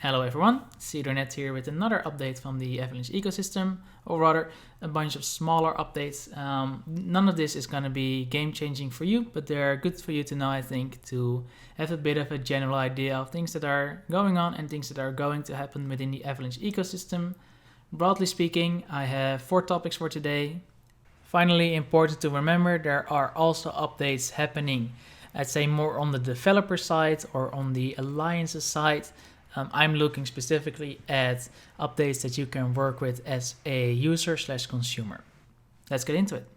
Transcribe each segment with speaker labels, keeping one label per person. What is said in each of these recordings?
Speaker 1: Hello everyone, Cedarnet here with another update from the Avalanche ecosystem, or rather a bunch of smaller updates. None of this is going to be game changing for you, but they're good for you to know, I think, to have a bit of a general idea of things that are going on and things that are going to happen within the Avalanche ecosystem. Broadly speaking, I have 4 topics for today. Finally, important to remember, there are also updates happening, I'd say more on the developer side or on the alliances side. I'm looking specifically at updates that you can work with as a user/consumer. Let's get into it.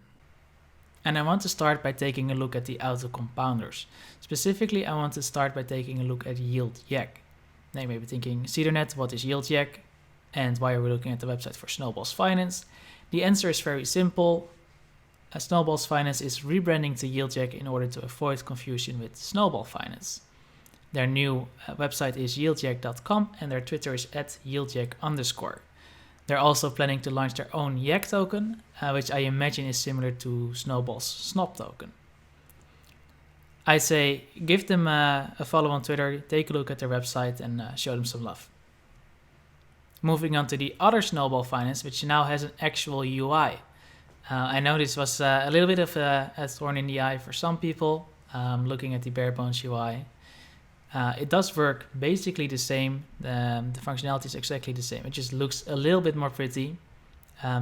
Speaker 1: And I want to start by taking a look at the auto compounders. Specifically, I want to start by taking a look at YieldYak. Now you may be thinking, Cedarnet, what is YieldYak? And why are we looking at the website for Snowball Finance? The answer is very simple. Snowball Finance is rebranding to YieldYak in order to avoid confusion with Snowball Finance. Their new website is yieldyak.com and their Twitter is @yieldyak_. They're also planning to launch their own YAK token, which I imagine is similar to Snowball's SNOP token. I say give them a follow on Twitter, take a look at their website and show them some love. Moving on to the other Snowball Finance, which now has an actual UI. I know this was a little bit of a thorn in the eye for some people, looking at the bare bones UI. It does work basically the same. The functionality is exactly the same. It just looks a little bit more pretty.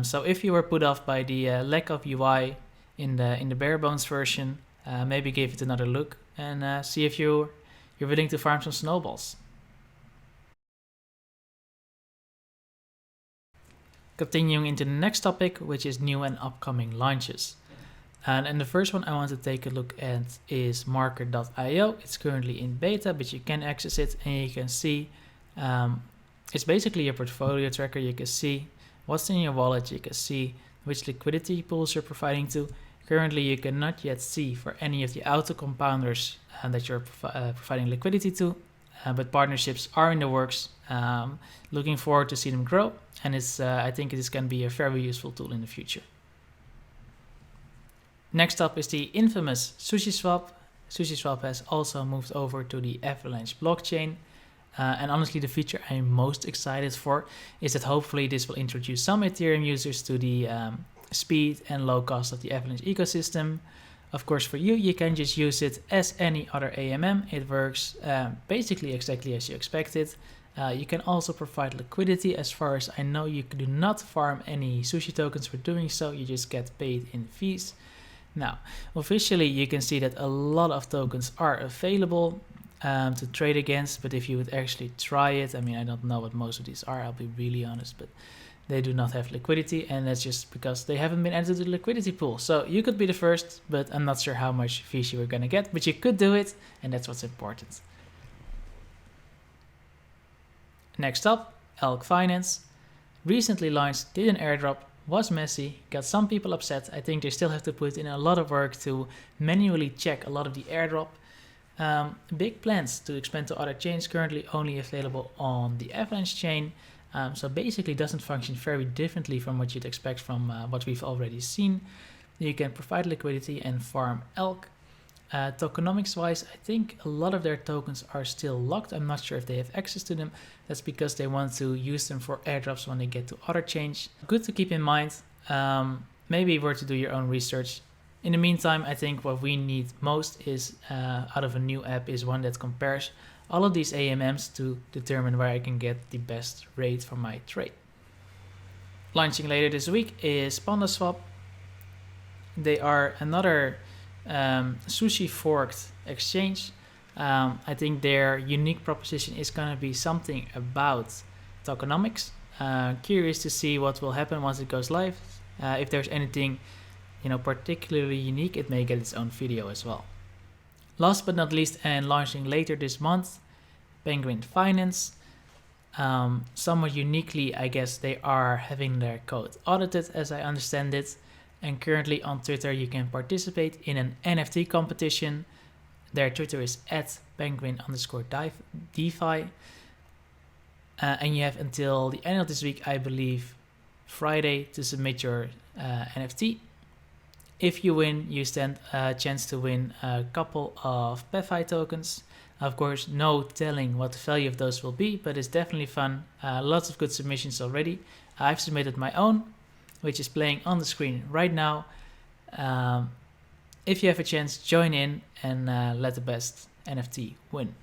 Speaker 1: So if you were put off by the lack of UI in the bare bones version, maybe give it another look and see if you're willing to farm some snowballs. Continuing into the next topic, which is new and upcoming launches. And the first one I want to take a look at is marker.io. It's currently in beta, but you can access it and you can see it's basically a portfolio tracker. You can see what's in your wallet. You can see which liquidity pools you're providing to. Currently, you cannot yet see for any of the auto compounders that you're providing liquidity to, but partnerships are in the works. Looking forward to see them grow, and I think it is going to be a very useful tool in the future. Next up is the infamous Sushi Swap. Sushi Swap has also moved over to the Avalanche blockchain. And honestly, the feature I'm most excited for is that hopefully this will introduce some Ethereum users to the speed and low cost of the Avalanche ecosystem. Of course, for you, you can just use it as any other AMM. It works basically exactly as you expected. You can also provide liquidity. As far as I know, you do not farm any sushi tokens for doing so. You just get paid in fees. Now, officially, you can see that a lot of tokens are available to trade against, but if you would actually try it, I mean, I don't know what most of these are, I'll be really honest, but they do not have liquidity, and that's just because they haven't been added to the liquidity pool. So you could be the first, but I'm not sure how much fees you were going to get, but you could do it, and that's what's important. Next up, Elk Finance. Recently launched, did an airdrop, was messy, got some people upset. I think they still have to put in a lot of work to manually check a lot of the airdrop. Big plans to expand to other chains, currently only available on the Avalanche chain. So basically doesn't function very differently from what you'd expect from what we've already seen. You can provide liquidity and farm Elk. Tokenomics wise, I think a lot of their tokens are still locked. I'm not sure if they have access to them. That's because they want to use them for airdrops when they get to other chains. Good to keep in mind. Maybe were to do your own research. In the meantime, I think what we need most is out of a new app is one that compares all of these AMMs to determine where I can get the best rate for my trade. Launching later this week is Panda Swap. They are another sushi forked exchange. I think their unique proposition is going to be something about tokenomics. Curious to see what will happen once it goes live. If there's anything particularly unique, it may get its own video as well. Last but not least, and launching later this month, Pangolin Finance. Somewhat uniquely, I guess they are having their code audited, as I understand it. And currently on Twitter, you can participate in an NFT competition. Their Twitter is @penguin_DeFi. And you have until the end of this week, I believe, Friday, to submit your NFT. If you win, you stand a chance to win a couple of PFI tokens. Of course, no telling what the value of those will be, but it's definitely fun. Lots of good submissions already. I've submitted my own, which is playing on the screen right now. If you have a chance, join in and let the best NFT win.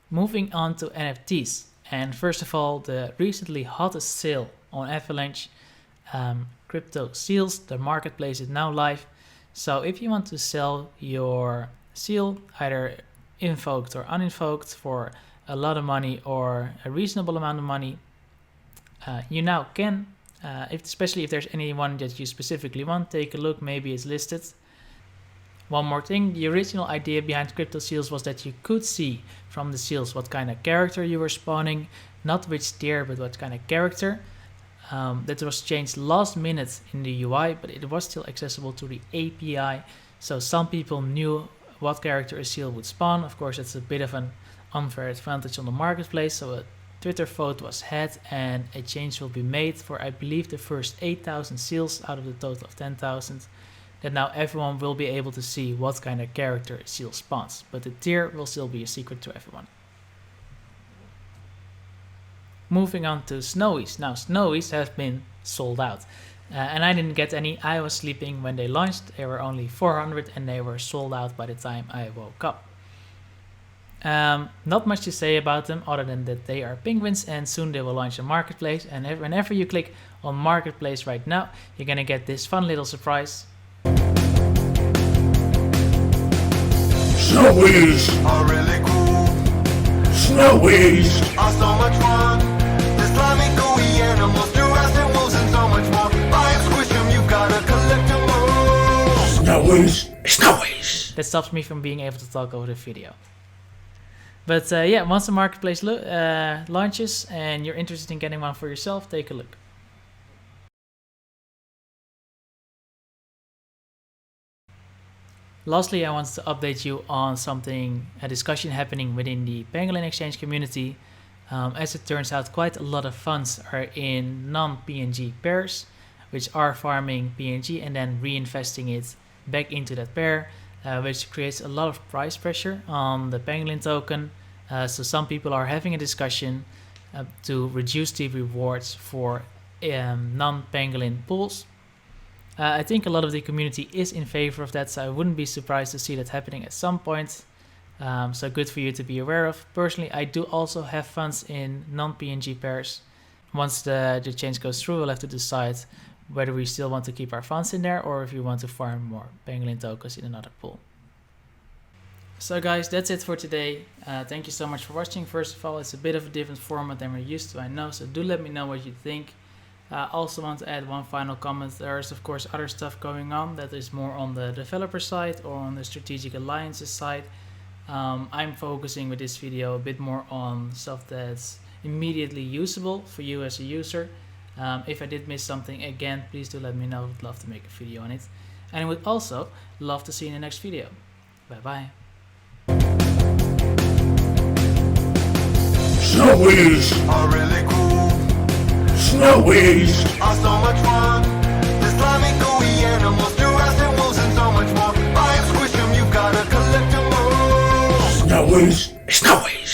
Speaker 1: Moving on to NFTs, and first of all, the recently hottest sale on Avalanche, cryptoseals, the marketplace is now live. So if you want to sell your seal, either invoked or uninvoked, for a lot of money or a reasonable amount of money, you now can. Especially if there's anyone that you specifically want, take a look, maybe it's listed. One more thing, the original idea behind cryptoseals was that you could see from the seals what kind of character you were spawning, not which tier, but what kind of character. That was changed last minute in the UI, but it was still accessible to the API, so some people knew what character a seal would spawn. Of course, it's a bit of an unfair advantage on the marketplace, so a Twitter vote was had and a change will be made for, I believe, the first 8,000 seals out of the total of 10,000, that now everyone will be able to see what kind of character a seal spawns, but the tier will still be a secret to everyone. Moving on to snowies. Now, snowies have been sold out, and I didn't get any. I was sleeping when they launched. There were only 400 and they were sold out by the time I woke up. Not much to say about them other than that they are penguins, and soon they will launch a marketplace, and whenever you click on marketplace right now, you're gonna get this fun little surprise.
Speaker 2: Snowies are really cool. Snowies are so much fun. The slimy gooey animals, Jurassic wolves and so much more. Buy and squish them, you gotta collect them all. Snowies, snowies.
Speaker 1: That stops me from being able to talk over the video. But yeah, once the marketplace launches and you're interested in getting one for yourself, take a look. Lastly, I wanted to update you on a discussion happening within the Pangolin Exchange community. As it turns out, quite a lot of funds are in non-PNG pairs, which are farming PNG and then reinvesting it back into that pair, which creates a lot of price pressure on the Pangolin token. So some people are having a discussion to reduce the rewards for non-Pangolin pools. I think a lot of the community is in favor of that, so I wouldn't be surprised to see that happening at some point. So good for you to be aware of. Personally, I do also have funds in non-PNG pairs. Once the change goes through, we'll have to decide whether we still want to keep our funds in there or if we want to farm more Pangolin tokens in another pool. So guys, that's it for today. Thank you so much for watching. First of all, it's a bit of a different format than we're used to, I know, so do let me know what you think. I also want to add one final comment. There is of course other stuff going on that is more on the developer side or on the strategic alliances side. I'm focusing with this video a bit more on stuff that's immediately usable for you as a user. If I did miss something, again, please do let me know. I'd love to make a video on it. And I would also love to see you in the next video. Bye bye.
Speaker 2: Snowies are really cool. Snowies are so much fun. The slimy gooey animals, Jurassic wolves and so much more. Buy and squish them, you gotta collect them all. Snowies, snowies.